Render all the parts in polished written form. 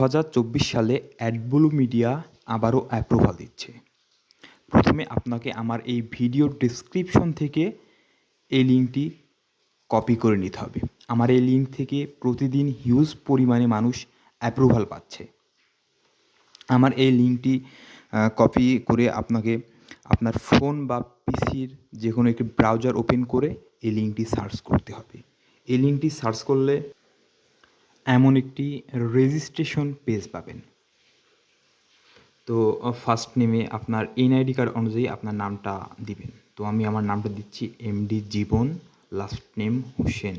2024 সালে অ্যাডব্লু মিডিয়া আবারও অ্যাপ্রুভাল দিচ্ছে। প্রথমে আপনাকে আমার এই ভিডিও ডেসক্রিপশন থেকে এই লিঙ্কটি কপি করে নিতে হবে। আমার এই লিঙ্ক থেকে প্রতিদিন হিউজ পরিমাণে মানুষ অ্যাপ্রুভাল পাচ্ছে। আমার এই লিঙ্কটি কপি করে আপনাকে আপনার ফোন বা পিসির যে কোনো একটি ব্রাউজার ওপেন করে এই লিঙ্কটি সার্চ করতে হবে। এই লিঙ্কটি সার্চ করলে এমন একটি রেজিস্ট্রেশন পেজ পাবেন। তো ফার্স্ট নেমে আপনার এনআইডি কার্ড অনুযায়ী আপনার নামটা দিবেন। তো আমি আমার নামটা দিচ্ছি এমডি জীবন, লাস্ট নেম হোসেন।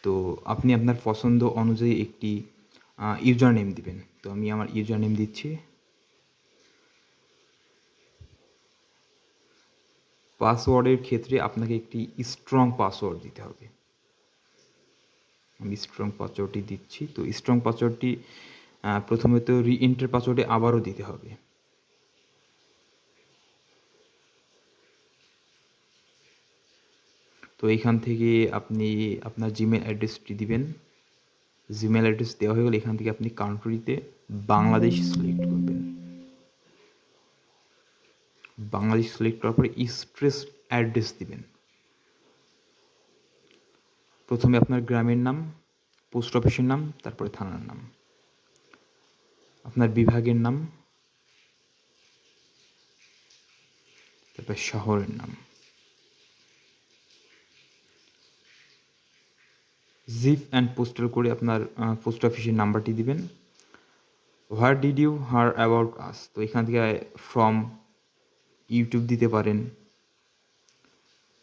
তো আপনি আপনার পছন্দ অনুযায়ী একটি ইউজার নেম দিবেন। তো আমি আমার ইউজার নেম দিচ্ছি। পাসওয়ার্ডের ক্ষেত্রে আপনাকে একটি স্ট্রং পাসওয়ার্ড দিতে হবে। আমি স্ট্রং পাসওয়ার্ডটি দিচ্ছি। তো স্ট্রং পাসওয়ার্ডটি প্রথমে তো রি-এন্টার পাসওয়ার্ডে আবারও দিতে হবে। তো এইখান থেকে আপনি আপনার জিমেল অ্যাড্রেসটি দিবেন। জিমেল অ্যাড্রেস দেওয়া হয়ে গেলে এখান থেকে আপনি কান্ট্রিতে বাংলাদেশ সিলেক্ট করবেন। বাংলাদেশ সিলেক্ট করার পরে স্ট্রেস অ্যাড্রেস দিবেন। প্রথমে আপনার গ্রামের নাম, পোস্ট অফিসের নাম, তারপরে থানার নাম, আপনার বিভাগের নাম, তারপর শহরের নাম, জিপ অ্যান্ড পোস্টাল করে আপনার পোস্ট অফিসের নাম্বারটি দিবেন। What did you hear about us, তো এখান থেকে ফ্রম ইউটিউব দিতে পারেন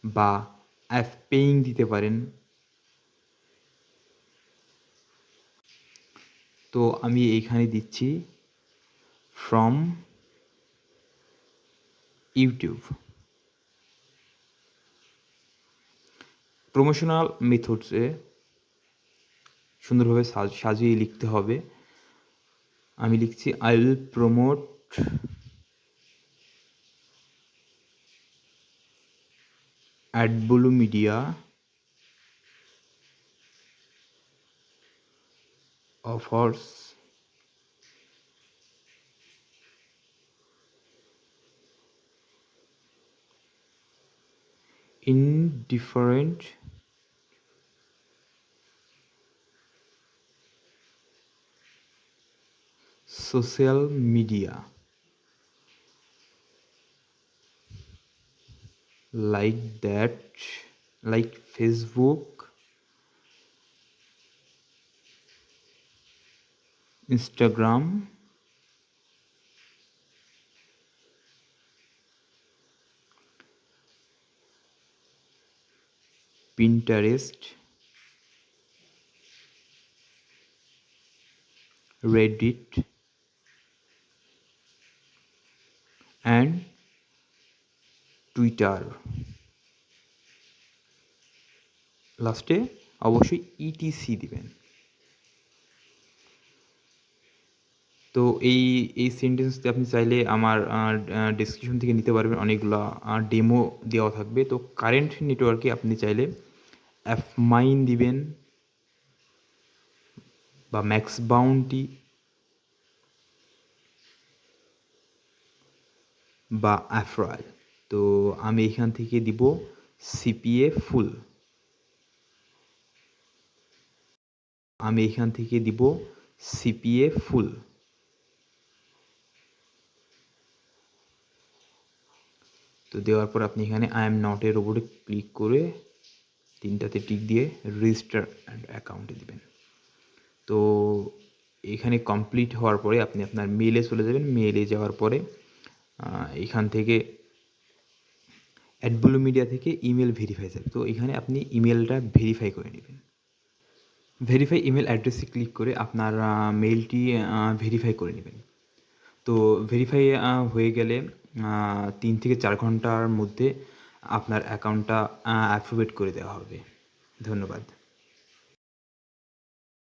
বা অ্যাপ পেইং দিতে পারেন। তো আমি এইখানে দিচ্ছি ফ্রম ইউটিউব। প্রমোশনাল মেথডসে সুন্দরভাবে সাজিয়ে লিখতে হবে। আমি লিখছি I will promote AdBlue media offers in different social media like Facebook, Instagram, Pinterest, Reddit and Twitter। লাস্টে অবশ্যই ইটিসি দিবেন। তো এই সেন্টেন্সটি আপনি চাইলে আমার ডেসক্রিপশন থেকে নিতে পারবেন। অনেকগুলো ডেমো দেওয়া থাকবে। তো কারেন্ট নেটওয়ার্কে আপনি চাইলে অ্যাপমাইন দিবেন বা ম্যাক্স বাউন্টি বা অ্যাফ্রয়েল। তো আমি এখান থেকে দিব সিপিএ ফুল। আমি এখান থেকে দিব সিপিএ ফুল। তো দেওয়ার পর আপনি এখানে আই এম নট এর উপরে ক্লিক করে তিনটাতে টিক দিয়ে রেজিস্টার অ্যাকাউন্টে দিবেন। তো এখানে কমপ্লিট হওয়ার পরে আপনি আপনার মেলে চলে যাবেন। মেলে যাওয়ার পরে এখান থেকে অ্যাডব্লু মিডিয়া থেকে ইমেল ভেরিফাই যাবে। তো এখানে আপনি ইমেলটা ভেরিফাই করে নেবেন। ভেরিফাই ইমেল অ্যাড্রেসে ক্লিক করে আপনার মেলটি ভেরিফাই করে নেবেন। তো ভেরিফাই হয়ে গেলে 3 থেকে 4 ঘন্টার মধ্যে আপনার অ্যাকাউন্টটা অ্যাপ্রুভেড করে দেওয়া হবে। ধন্যবাদ।